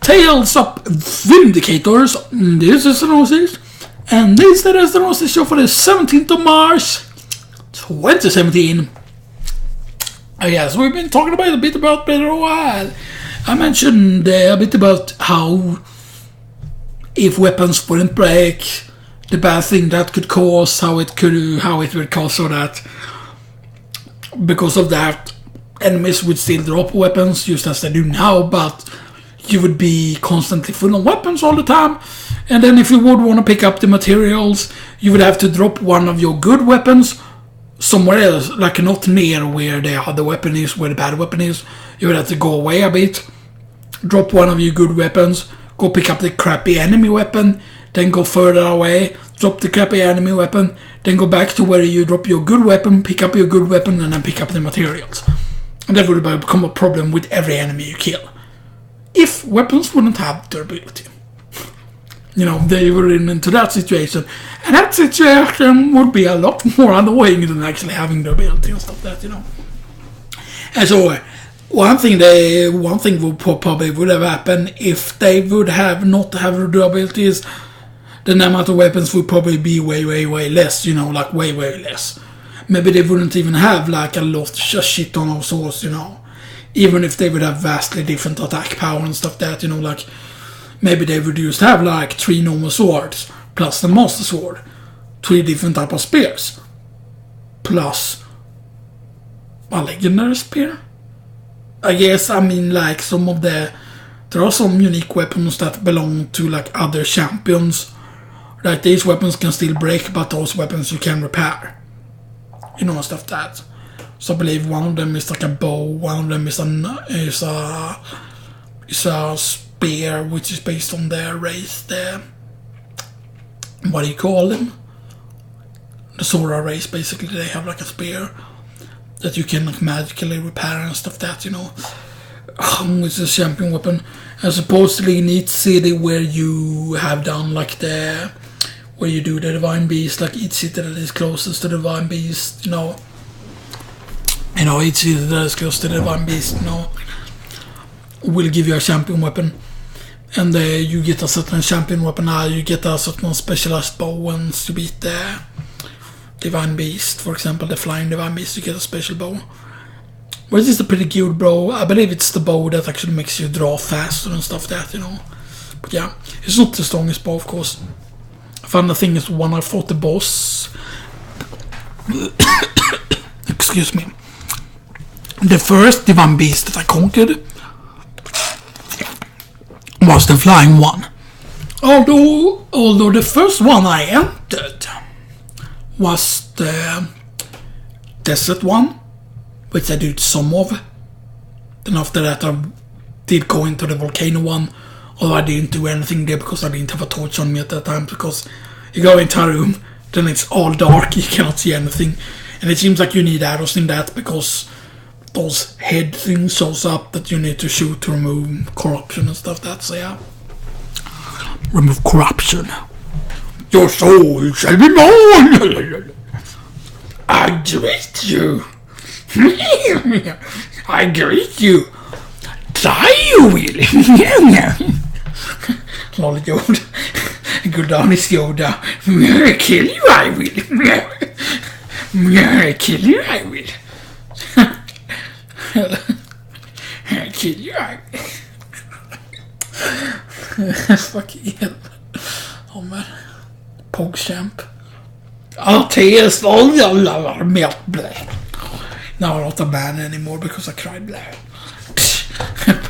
Tales of Vindicators. This is Xenoxis, and this is the Xenoxis Show for the 17th of March 2017. Yes, we've been talking about a bit about Better a while. I mentioned a bit about how if weapons wouldn't break, the bad thing that could cause, how it would cause, so that because of that, enemies would still drop weapons just as they do now, but you would be constantly full of weapons all the time. And then if you would want to pick up the materials, you would have to drop one of your good weapons somewhere else, like not near where the other weapon is, where the bad weapon is. You would have to go away a bit, drop one of your good weapons, go pick up the crappy enemy weapon, then go further away, drop the crappy enemy weapon, then go back to where you drop your good weapon, pick up your good weapon, and then pick up the materials. And that would become a problem with every enemy you kill, if weapons wouldn't have durability. You know, they were into that situation. And that situation would be a lot more annoying than actually having durability and stuff like that, you know. And so, one thing would probably would have happened if they would have not have durability is the amount of weapons would probably be way less, you know, like way less. Maybe they wouldn't even have like a shit ton of swords, you know. Even if they would have vastly different attack power and stuff like that, you know, like maybe they would just have like 3 normal swords plus the master sword, 3 different type of spears, plus a legendary spear. I guess, I mean, like there are some unique weapons that belong to like other champions. Like these weapons can still break, but those weapons you can repair. You know, stuff like that. So I believe one of them is like a bow, one of them is a spear, which is based on their race. What do you call them? The Sora race, basically. They have like a spear that you can like magically repair and stuff like that, you know. Which is a champion weapon. And supposedly in each city where you have done like where you do the Divine Beast, like each city that is closest to the Divine Beast, you know, each city that is close to the Divine Beast, you know, will give you a champion weapon. And you get a certain champion weapon, you get a certain specialized bow once you beat the Divine Beast. For example, the Flying Divine Beast, you get a special bow. Which is a pretty good bow. I believe it's the bow that actually makes you draw faster and stuff like that, you know. But yeah, it's not the strongest bow, of course. I found the thing is when I fought the boss. Excuse me. The first Divine Beast that I conquered was the flying one. Although the first one I entered was the desert one, which I did some of. Then after that I did go into the volcano one, although I didn't do anything there because I didn't have a torch on me at that time, because you go into a room, then it's all dark, you cannot see anything, and it seems like you need arrows in that because those head things shows up that you need to shoot to remove corruption and stuff like that. So yeah, remove corruption. Your soul shall be mine. I greet you. I greet you. Die you will. Lol Yoda. Go down is Yoda. Kill you I will. Kill you I will. Kill you I will. Fucking hell. Oh man. PogChamp. I'll taste all your milk blood. Now I'm not a man anymore because I cried blood.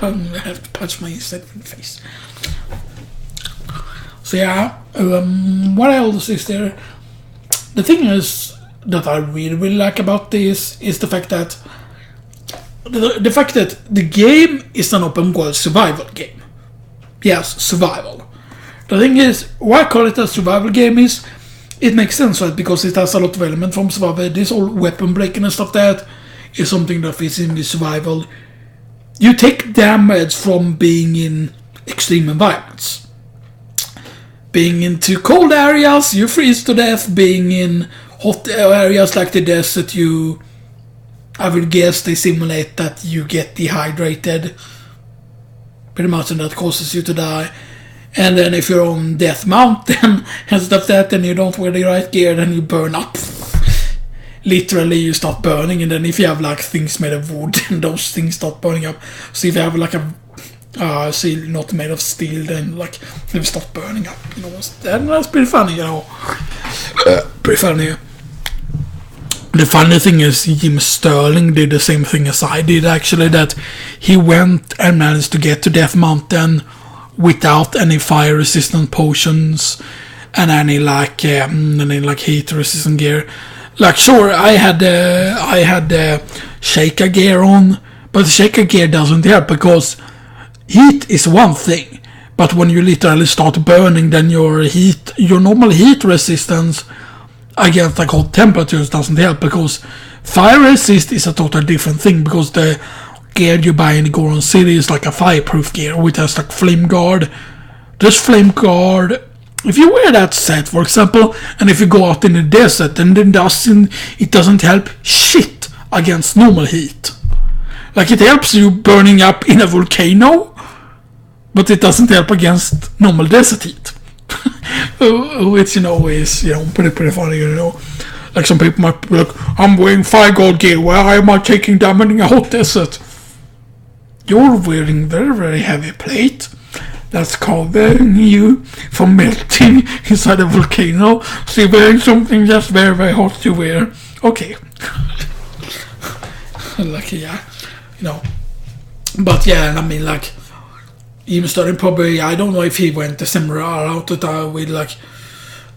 I have to punch myself in the face. So yeah, what else is there? The thing is that I really like about this is the fact that the game is an open world survival game. Yes, survival. The thing is, why I call it a survival game is, it makes sense, right? Because it has a lot of elements from survival. This whole weapon breaking and stuff that is something that fits in the survival. You take damage from being in extreme environments. Being into cold areas, you freeze to death. Being in hot areas like the desert, I would guess they simulate that you get dehydrated. pretty much, and that causes you to die. And then if you're on Death Mountain and stuff that, then you don't wear the right gear, then you burn up. Literally, you start burning, and then if you have like things made of wood, then those things start burning up. So if you have like a seal not made of steel, then like they start burning up. You know, and that's pretty funny. You know, pretty funny. The funny thing is, Jim Sterling did the same thing as I did, actually, that he went and managed to get to Death Mountain without any fire-resistant potions and any heat-resistant gear. Like, sure, I had shaker gear on, but the shaker gear doesn't help because heat is one thing, but when you literally start burning, then your normal heat resistance against like hot temperatures doesn't help, because fire resist is a totally different thing, because the gear you buy in the Goron City is like a fireproof gear, which has like flame guard. This flame guard, if you wear that set, for example, and if you go out in the desert, then it doesn't help shit against normal heat. Like, it helps you burning up in a volcano, but it doesn't help against normal desert heat. Which, you know, is, you know, pretty funny, you know. Like, some people might be like, I'm wearing fire guard gear, why am I taking damage in a hot desert? You're wearing very, very heavy plate. That's covering you from melting inside a volcano. So you're wearing something that's very, very hot to wear. Okay. Like, yeah, you know. But yeah, I mean, like, even starting probably, I don't know if he went the same route that I would, like,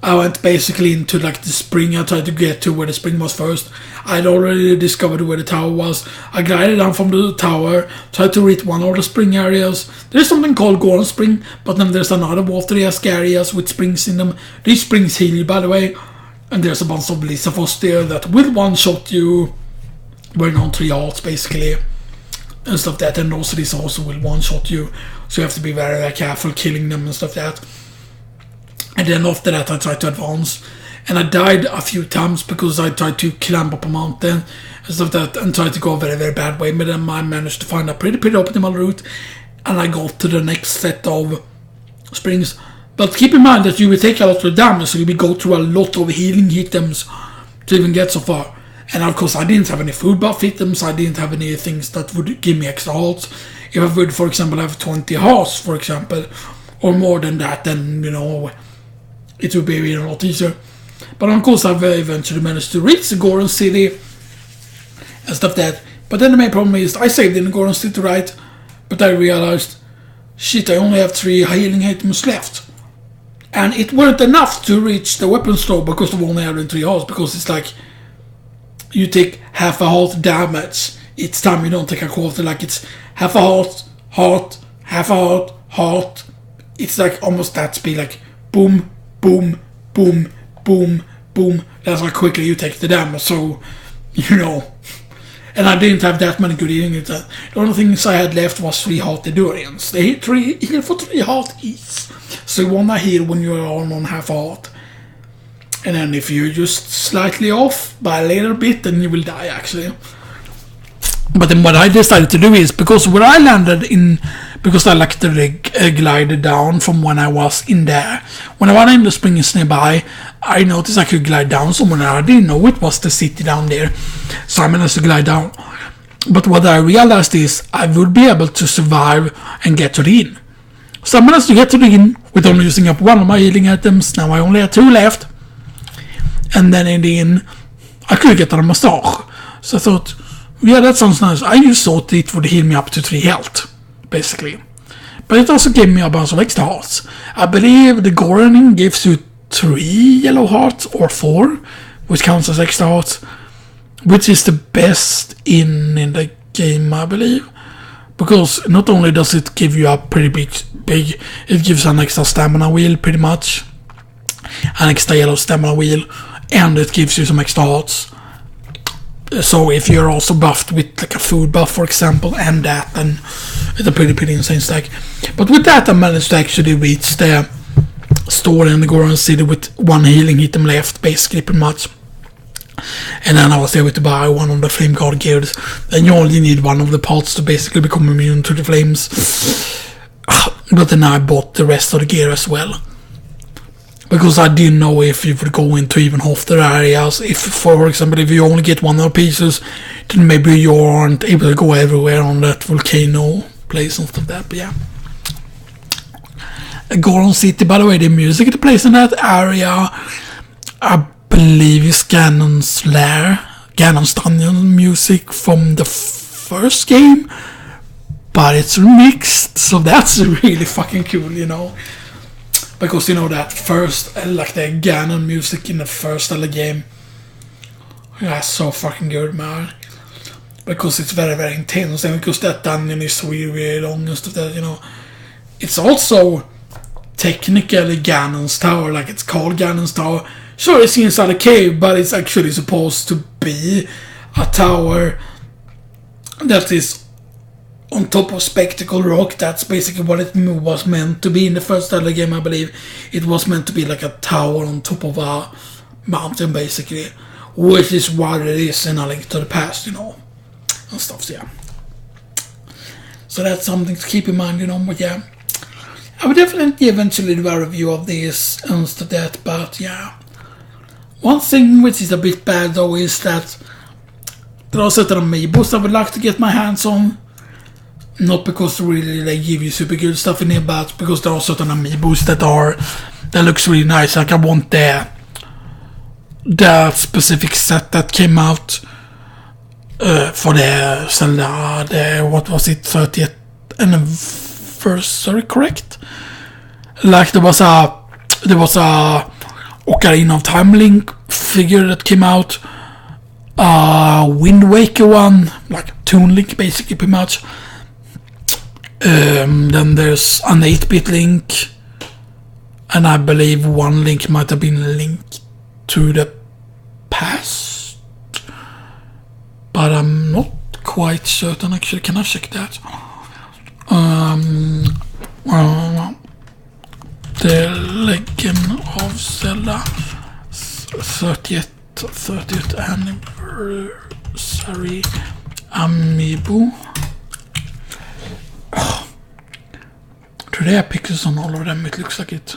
I went basically into like the spring. I tried to get to where the spring was first. I'd already discovered where the tower was. I glided down from the tower, tried to reach one of the spring areas. There's something called Goron Spring, but then there's another watery-esque areas with springs in them. These springs heal you, by the way, and there's a bunch of Lyssaphos there that will one-shot you burn on 3 hearts, basically, and stuff that, and also this also will one-shot you, so you have to be very, very careful killing them and stuff that. And then after that I tried to advance, and I died a few times because I tried to climb up a mountain and stuff that, and tried to go a very, very bad way, but then I managed to find a pretty optimal route, and I got to the next set of springs. But keep in mind that you will take a lot of damage, so you will go through a lot of healing items to even get so far. And of course I didn't have any food buff items, I didn't have any things that would give me extra hearts. If I would, for example, have 20 hearts, for example, or more than that, then, you know, it would be a lot easier. But of course I've eventually managed to reach the Goron City and stuff that. But then the main problem is I saved in the Goron City, right? But I realized, shit, I only have 3 healing items left. And it weren't enough to reach the weapon store because of only having 3 hearts, because it's like you take half a heart damage each time you don't take a quarter. Like, it's half a heart, half a heart. It's like almost that speed, like boom, boom, boom, boom, boom. That's how quickly you take the damage. So, you know. And I didn't have that many good healing. The only things I had left was 3 heart endurance. They heal for 3 heart each. So you wanna heal when you're on half heart. And then if you're just slightly off by a little bit, then you will die, actually. But then what I decided to do is, because where I landed in, because I like to glide down from when I was in there. When I was in the springs nearby, I noticed I could glide down somewhere. I didn't know it was the city down there, so I managed to glide down. But what I realized is I would be able to survive and get to the inn. So I managed to get to the inn with only using up 1 of my healing items. Now I only have 2 left. And then in the inn, I could get a massage. So I thought, yeah, that sounds nice. I just thought it would heal me up to 3 health, basically. But it also gave me a bunch of extra hearts. I believe the Goron Inn gives you 3 yellow hearts, or 4, which counts as extra hearts, which is the best inn in the game, I believe. Because not only does it give you a pretty big, it gives an extra stamina wheel, pretty much. An extra yellow stamina wheel, and it gives you some extra hearts. So if you're also buffed with like a food buff, for example, and that, then it's a pretty insane stack. But with that, I managed to actually reach the store in the Goron City with 1 healing item left, basically, pretty much. And then I was able to buy 1 of the flame guard gears. And you only need 1 of the parts to basically become immune to the flames. But then I bought the rest of the gear as well. Because I didn't know if you would go into even half the areas. If, for example, if you only get one of the pieces, then maybe you aren't able to go everywhere on that volcano place and stuff like that. But yeah. Goron City, by the way, the music that plays in that area, I believe is Ganon's Lair, Ganon's Dungeon music from the first game, but it's remixed, so that's really fucking cool, you know. Because, you know, that first, like the Ganon music in the first Zelda game, that's so fucking good, man. Because it's very, very intense, and because that dungeon is really, really long and stuff that, you know. It's also technically Ganon's Tower, like it's called Ganon's Tower. Sure, it's inside a cave, but it's actually supposed to be a tower that is on top of Spectacle Rock. That's basically what it was meant to be in the first Zelda game, I believe. It was meant to be like a tower on top of a mountain, basically. Which is what it is in A Link to the Past, you know. And stuff, so yeah. So that's something to keep in mind, you know, but yeah. I would definitely eventually do a review of this and stuff like that, but yeah. One thing which is a bit bad though is that there are certain amiibos I would like to get my hands on. Not because really they give you super good stuff in here, but because there are certain amiibos that looks really nice. Like I want that specific set that came out for the Zelda, what was it, 30th anniversary, correct? Like there was a Ocarina of Time Link figure that came out, Wind Waker one, like Toon Link basically pretty much. Then there's an 8-bit Link, and I believe one Link might have been linked to the past, but I'm not quite certain actually. Can I check that? The Legend of Zelda 30th anniversary amiibo. Do they have pictures on all of them? It looks like it.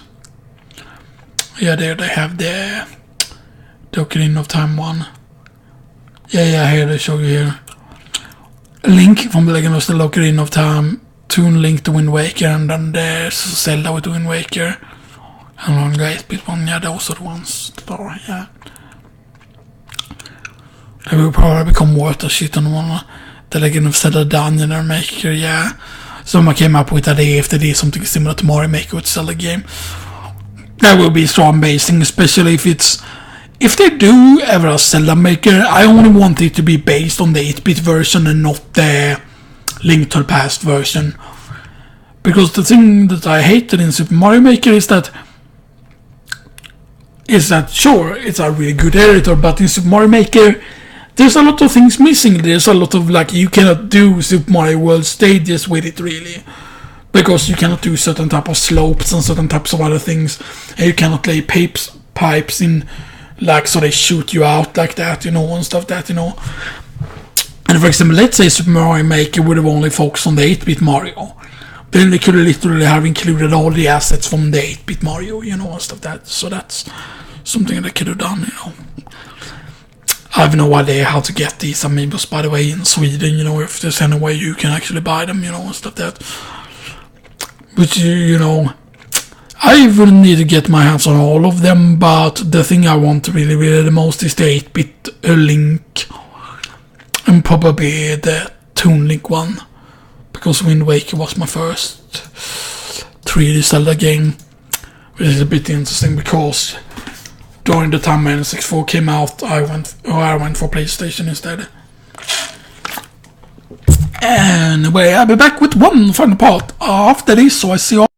Yeah, there they have the Ocarina of Time one. Yeah, here they show you here. Link from the Legend of Zelda Ocarina of Time, Toon Link to Wind Waker, and then there's Zelda with Wind Waker. And on the 8-bit one, yeah, those are the ones that are, yeah. They will probably become worth a shit on one. The Legend of Zelda Dungeon Maker, yeah. Someone came up with that if they did something similar to Mario Maker with Zelda game. That will be so amazing, especially if they do ever a Zelda Maker. I only want it to be based on the 8-bit version and not the Link to the Past version. Because the thing that I hated in Super Mario Maker is that sure, it's a really good editor, but in Super Mario Maker there's a lot of things missing. There's a lot of, like, you cannot do Super Mario World stages with it really, because you cannot do certain type of slopes and certain types of other things, and you cannot lay pipes in, like, so they shoot you out like that, you know, and stuff that, you know. And for example, let's say Super Mario Maker would have only focused on the 8-bit Mario, then they could literally have included all the assets from the 8-bit Mario, you know, and stuff that. So that's something they could have done, you know. I have no idea how to get these amiibos, by the way, in Sweden, you know, if there's any way you can actually buy them, you know, and stuff that. But, you know, I will need to get my hands on all of them, but the thing I want really, really the most is the 8-bit Link, and probably the Toon Link one, because Wind Waker was my first 3D Zelda game, which is a bit interesting because during the time when N64 came out, I went for PlayStation instead. Anyway, I'll be back with one final part after this, so I see you all.